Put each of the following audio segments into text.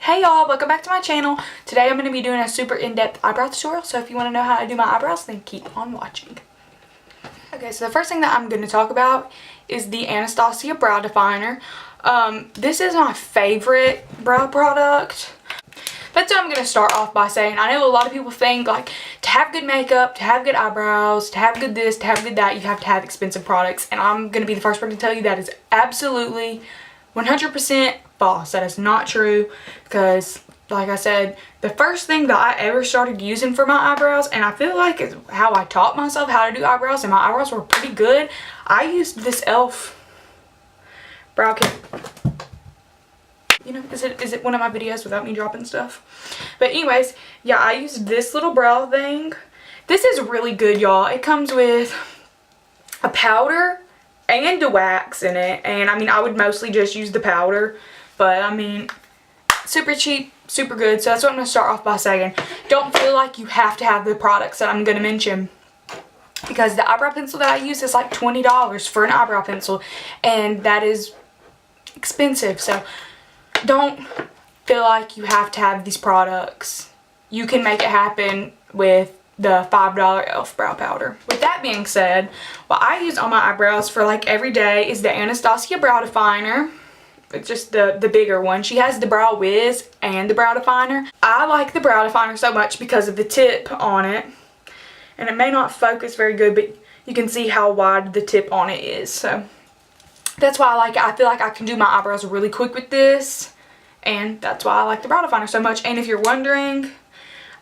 Hey y'all, welcome back to my channel. Today I'm going to be doing a super in-depth eyebrow tutorial, so if you want to know how I do my eyebrows, then keep on watching. Okay, so the first thing that I'm going to talk about is the Anastasia brow definer. This is my favorite brow product. That's what I'm going to start off by saying. I know a lot of people think like to have good makeup, to have good eyebrows, to have good this, to have good that, you have to have expensive products. And I'm going to be the first one to tell you that is absolutely 100% false. That is not true, because like I said, the first thing that I ever started using for my eyebrows, and I feel like it's how I taught myself how to do eyebrows, and my eyebrows were pretty good. I used this e.l.f. brow kit. You know, is it one of my videos without me dropping stuff? But anyways, yeah, I used this little brow thing. This is really good, y'all. It comes with a powder and a wax in it, and I mean, I would mostly just use the powder, but I mean, super cheap, super good. So that's what I'm going to start off by saying. Don't feel like you have to have the products that I'm going to mention, because the eyebrow pencil that I use is like $20 for an eyebrow pencil, and that is expensive. So don't feel like you have to have these products. You can make it happen with the $5 e.l.f. brow powder. With that being said, what I use on my eyebrows for like every day is the Anastasia brow definer. It's just the bigger one. She has the Brow Wiz and the brow definer. I like the brow definer so much because of the tip on it. And it may not focus very good, but you can see how wide the tip on it is. So that's why I like it. I feel like I can do my eyebrows really quick with this. And that's why I like the brow definer so much. And if you're wondering,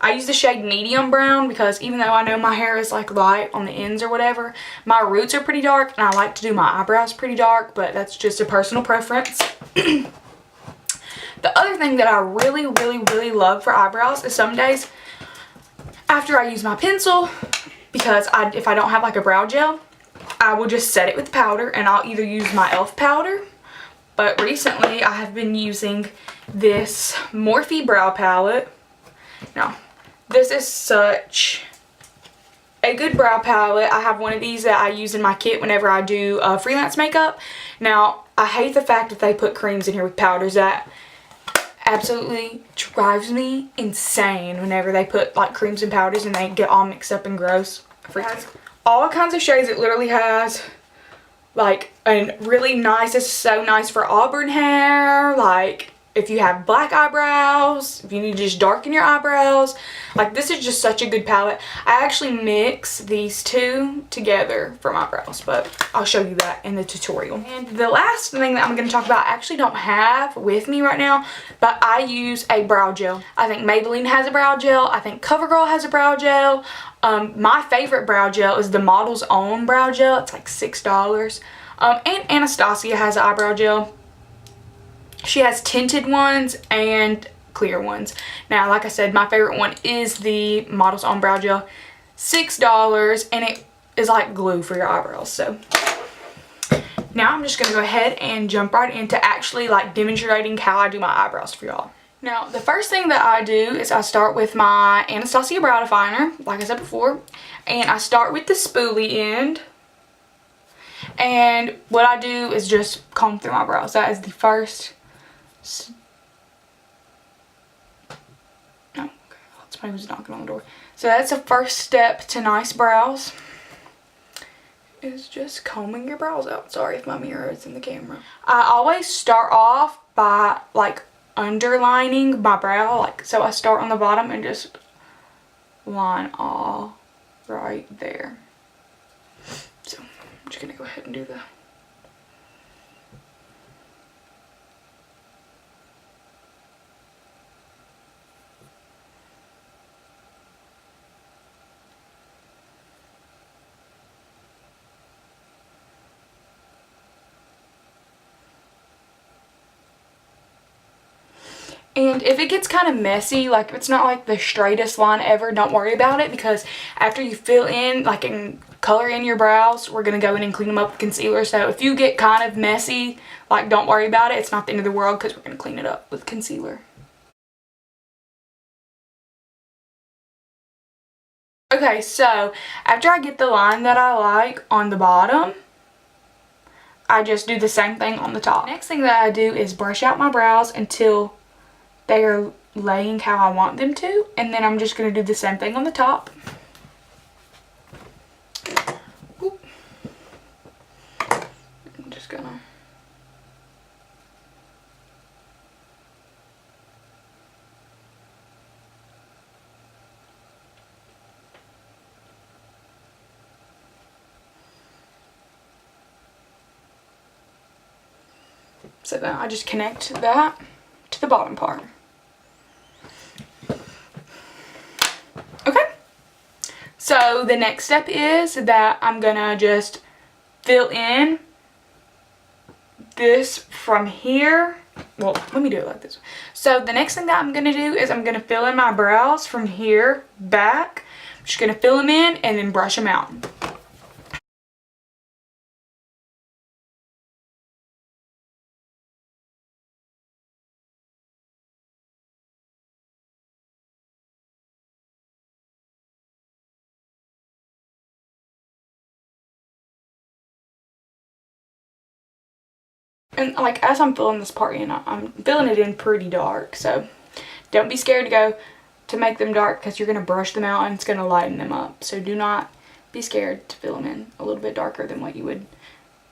I use the shade medium brown because even though I know my hair is like light on the ends or whatever, my roots are pretty dark and I like to do my eyebrows pretty dark, but that's just a personal preference. The other thing that I really love for eyebrows is some days after I use my pencil, because if I don't have like a brow gel, I will just set it with powder, and I'll either use my e.l.f. powder, but recently I have been using this Morphe brow palette. Now, this is such a good brow palette. I have one of these that I use in my kit whenever I do freelance makeup. Now, I hate the fact that they put creams in here with powders. That absolutely drives me insane whenever they put like creams and powders and they get all mixed up and gross. It has all kinds of shades. It literally has like a really nice, it's so nice for auburn hair, like if you have black eyebrows, if you need to just darken your eyebrows. Like, this is just such a good palette. I actually mix these two together for my brows, but I'll show you that in the tutorial. And the last thing that I'm going to talk about, I actually don't have with me right now, but I use a brow gel. I think Maybelline has a brow gel. I think CoverGirl has a brow gel. My favorite brow gel is the Model's Own brow gel. It's like $6. And Anastasia has an eyebrow gel. She has tinted ones and clear ones. Now, like I said, my favorite one is the Model's Own brow gel. $6, and it is like glue for your eyebrows. So now I'm just going to go ahead and jump right into actually like demonstrating how I do my eyebrows for y'all. Now, the first thing that I do is I start with my Anastasia brow definer, like I said before, and I start with the spoolie end. And what I do is just comb through my brows. That is the first. No, okay, somebody was knocking on the door. So that's the first step to nice brows, is just combing your brows out. Sorry if my mirror is in the camera. I always start off by like underlining my brow, like so I start on the bottom and just line all right there. So I'm just gonna go ahead and do that. And if it gets kind of messy, like if it's not like the straightest line ever, don't worry about it, because after you fill in, like and color in your brows, we're going to go in and clean them up with concealer. So if you get kind of messy, like don't worry about it. It's not the end of the world, because we're going to clean it up with concealer. Okay, so after I get the line that I like on the bottom, I just do the same thing on the top. Next thing that I do is brush out my brows until they are laying how I want them to. And then I'm just going to do the same thing on the top. Oop. I'm just going to... So then I just connect that to the bottom part. Okay. So the next step is that I'm gonna just fill in this from here. Well, let me do it like this. So the next thing that I'm gonna do is I'm gonna fill in my brows from here back. I'm just gonna fill them in and then brush them out. And like as I'm filling this part in, I'm filling it in pretty dark. So don't be scared to make them dark, because you're going to brush them out and it's going to lighten them up. So do not be scared to fill them in a little bit darker than what you would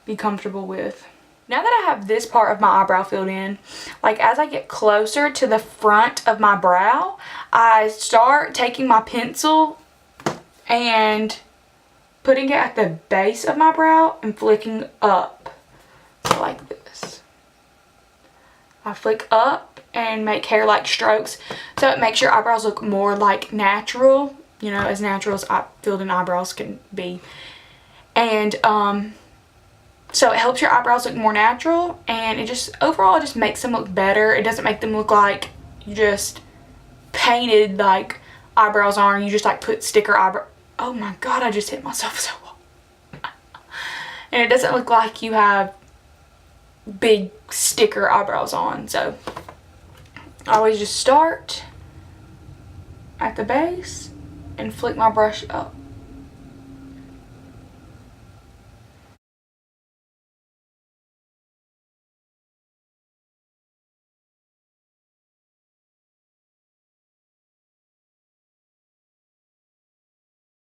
be comfortable with. Now that I have this part of my eyebrow filled in, like as I get closer to the front of my brow, I start taking my pencil and putting it at the base of my brow and flicking up. So like this. I flick up and make hair-like strokes, so it makes your eyebrows look more like natural, you know, as natural as filled in eyebrows can be. And so it helps your eyebrows look more natural, and it just overall it just makes them look better. It doesn't make them look like you just painted like eyebrows on, you just like put sticker eyebrow. Oh my god, I just hit myself so hard. And it doesn't look like you have big sticker eyebrows on. So I always just start at the base and flick my brush up.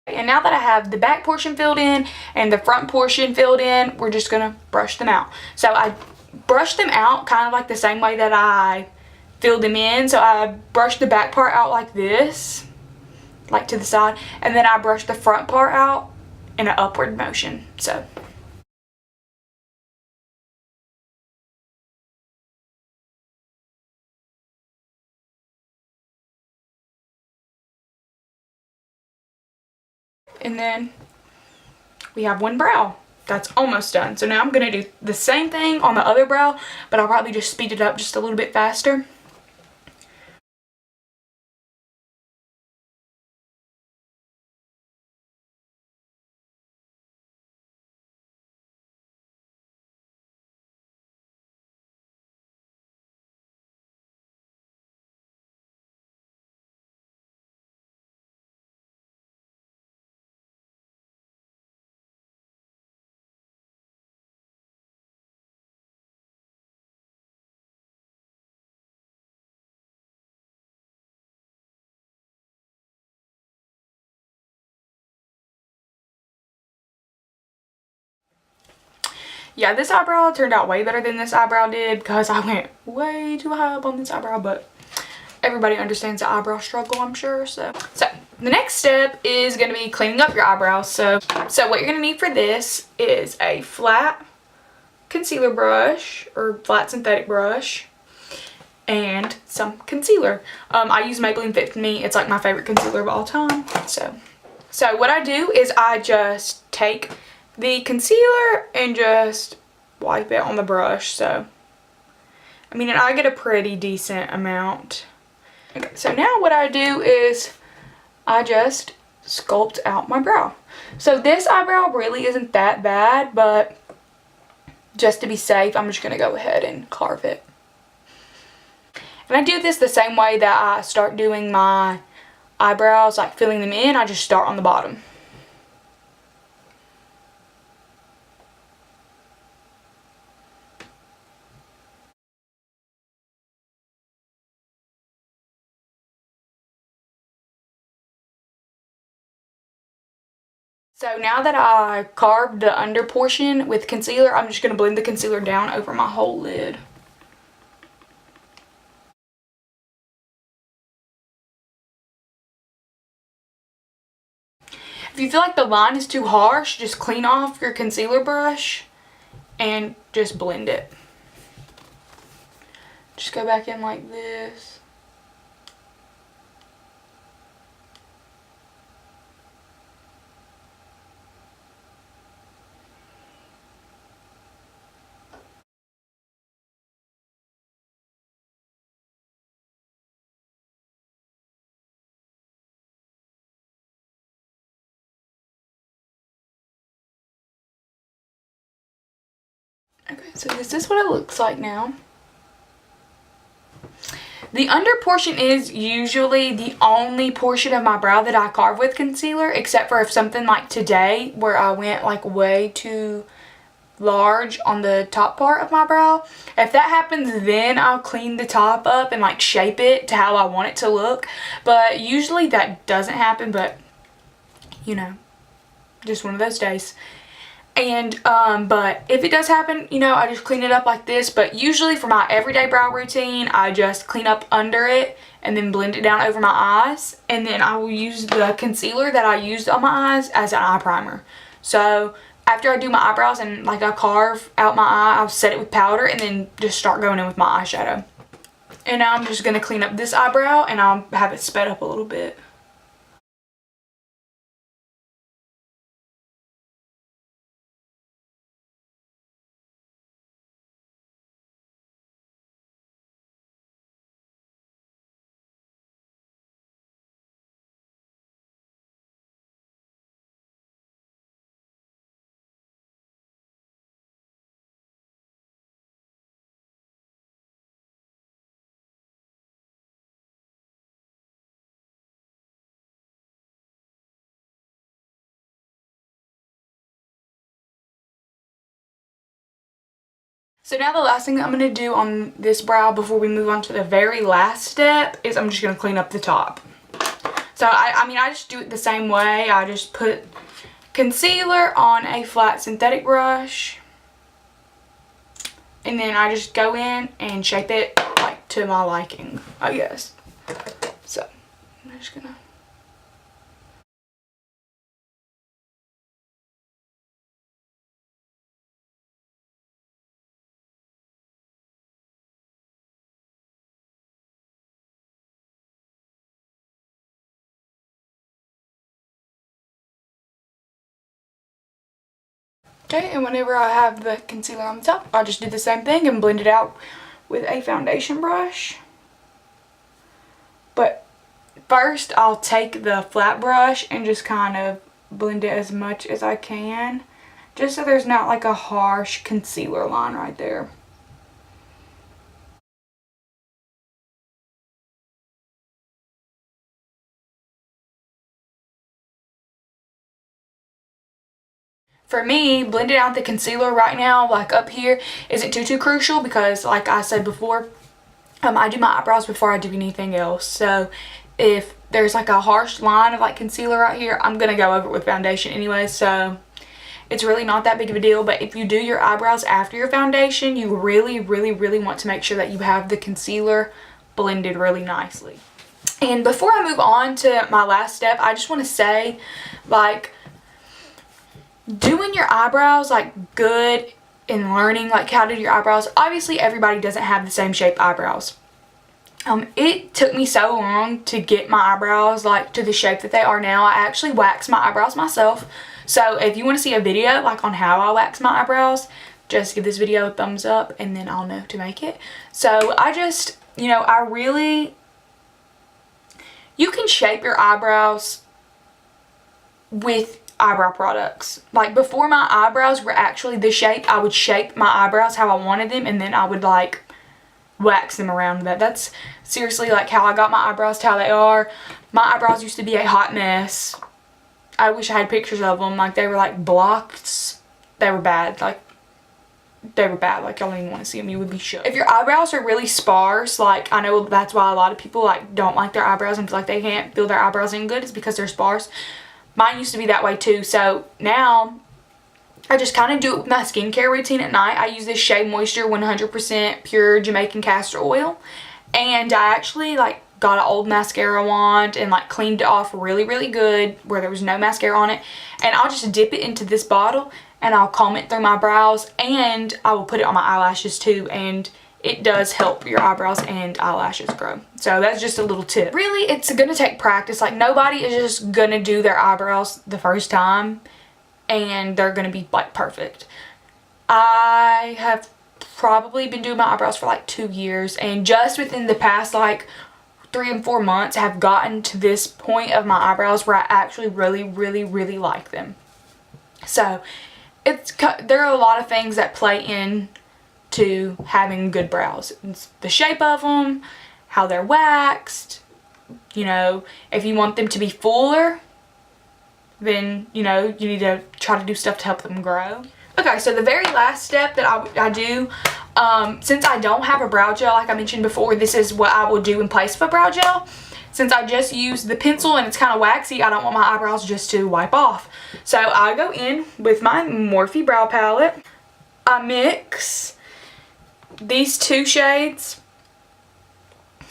And now that I have the back portion filled in and the front portion filled in, we're just gonna brush them out. So I brush them out kind of like the same way that I filled them in. So I brush the back part out like this, like to the side, and then I brush the front part out in an upward motion. So and then we have one brow that's almost done. So now I'm gonna do the same thing on the other brow, but I'll probably just speed it up just a little bit faster. Yeah, this eyebrow turned out way better than this eyebrow did, because I went way too high up on this eyebrow, but everybody understands the eyebrow struggle, I'm sure. So the next step is going to be cleaning up your eyebrows. So what you're going to need for this is a flat concealer brush or flat synthetic brush and some concealer. I use Maybelline Fit Me. It's like my favorite concealer of all time. So what I do is I just take the concealer and just wipe it on the brush. So I mean, and I get a pretty decent amount. Okay, so now what I do is I just sculpt out my brow. So this eyebrow really isn't that bad, but just to be safe, I'm just gonna go ahead and carve it. And I do this the same way that I start doing my eyebrows, like filling them in. I just start on the bottom. So now that I carved the under portion with concealer, I'm just going to blend the concealer down over my whole lid. If you feel like the line is too harsh, just clean off your concealer brush and just blend it. Just go back in like this. Okay, so this is what it looks like now. The under portion is usually the only portion of my brow that I carve with concealer, except for if something like today where I went like way too large on the top part of my brow. If that happens, then I'll clean the top up and like shape it to how I want it to look. But usually that doesn't happen, but you know, just one of those days. And but if it does happen, you know, I just clean it up like this. But usually for my everyday brow routine, I just clean up under it and then blend it down over my eyes, and then I will use the concealer that I used on my eyes as an eye primer. So after I do my eyebrows and like I carve out my eye, I'll set it with powder and then just start going in with my eyeshadow. And now I'm just going to clean up this eyebrow and I'll have it sped up a little bit. So now the last thing that I'm going to do on this brow before we move on to the very last step is I'm just going to clean up the top. So I mean I just do it the same way. I just put concealer on a flat synthetic brush and then I just go in and shape it like to my liking, I guess. So I'm just going to... Okay, and whenever I have the concealer on the top, I'll just do the same thing and blend it out with a foundation brush. But first, I'll take the flat brush and just kind of blend it as much as I can, just so there's not like a harsh concealer line right there. For me, blending out the concealer right now, like up here, isn't too crucial because like I said before, I do my eyebrows before I do anything else. So if there's like a harsh line of like concealer right here, I'm going to go over it with foundation anyway. So it's really not that big of a deal. But if you do your eyebrows after your foundation, you really want to make sure that you have the concealer blended really nicely. And before I move on to my last step, I just want to say, like, doing your eyebrows like good and learning like how to do your eyebrows, obviously everybody doesn't have the same shape eyebrows. It took me so long to get my eyebrows like to the shape that they are now. I actually wax my eyebrows myself. So if you want to see a video like on how I wax my eyebrows, just give this video a thumbs up and then I'll know to make it. So I just, you know, you can shape your eyebrows with eyebrow products. Like before my eyebrows were actually this shape, I would shape my eyebrows how I wanted them and then I would like wax them around that. That's seriously like how I got my eyebrows to how they are. My eyebrows used to be a hot mess. I wish I had pictures of them. Like they were like blocks. They were bad. Like they were bad. Like y'all don't even want to see them. You would be shook. If your eyebrows are really sparse, like I know that's why a lot of people like don't like their eyebrows and feel like they can't fill their eyebrows in good, is because they're sparse. mine used to be that way too. So now I just kind of do it with my skincare routine at night. I use this Shea Moisture 100% pure Jamaican castor oil. And I actually like got an old mascara wand and like cleaned it off really, really good where there was no mascara on it. And I'll just dip it into this bottle and I'll comb it through my brows, and I will put it on my eyelashes too. And it does help your eyebrows and eyelashes grow. So that's just a little tip. Really, it's gonna take practice. Like, nobody is just gonna do their eyebrows the first time and they're gonna be like perfect. I have probably been doing my eyebrows for like 2 years, and just within the past like 3 and 4 months have gotten to this point of my eyebrows where I actually really like them. So there are a lot of things that play in to having good brows. It's the shape of them, how they're waxed, you know, if you want them to be fuller, then, you know, you need to try to do stuff to help them grow. Okay, so the very last step that I do, since I don't have a brow gel, like I mentioned before, this is what I will do in place of a brow gel. Since I just use the pencil and it's kind of waxy, I don't want my eyebrows just to wipe off. So I go in with my Morphe brow palette. I mix these 2 shades.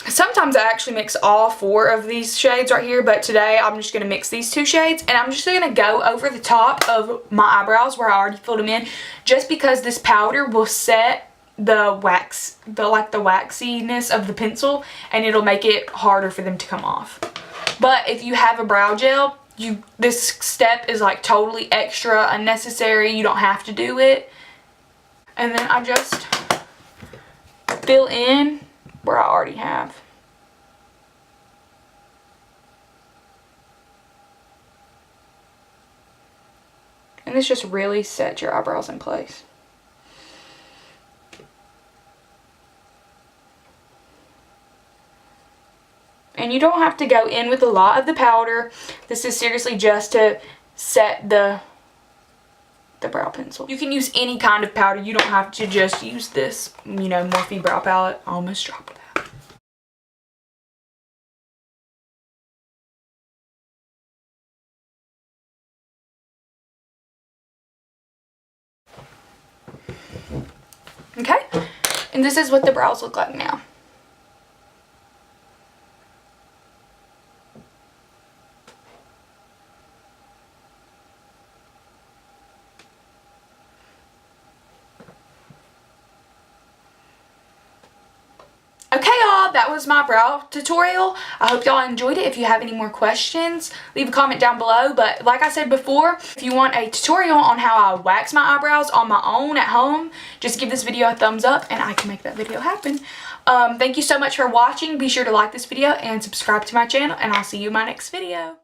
Sometimes I actually mix all 4 of these shades right here, but today I'm just going to mix these 2 shades, and I'm just going to go over the top of my eyebrows where I already filled them in, just because this powder will set the wax, the waxiness of the pencil, and it'll make it harder for them to come off. But if you have a brow gel, this step is like totally extra unnecessary. You don't have to do it. And then I just fill in where I already have. And this just really sets your eyebrows in place. And you don't have to go in with a lot of the powder. This is seriously just to set the brow pencil. You can use any kind of powder. You don't have to just use this, you know, Morphe brow palette. I almost dropped that. Okay, and this is what the brows look like now. Okay, y'all, that was my brow tutorial. I hope y'all enjoyed it. If you have any more questions, leave a comment down below. But like I said before, if you want a tutorial on how I wax my eyebrows on my own at home, just give this video a thumbs up and I can make that video happen. Thank you so much for watching. Be sure to like this video and subscribe to my channel, and I'll see you in my next video.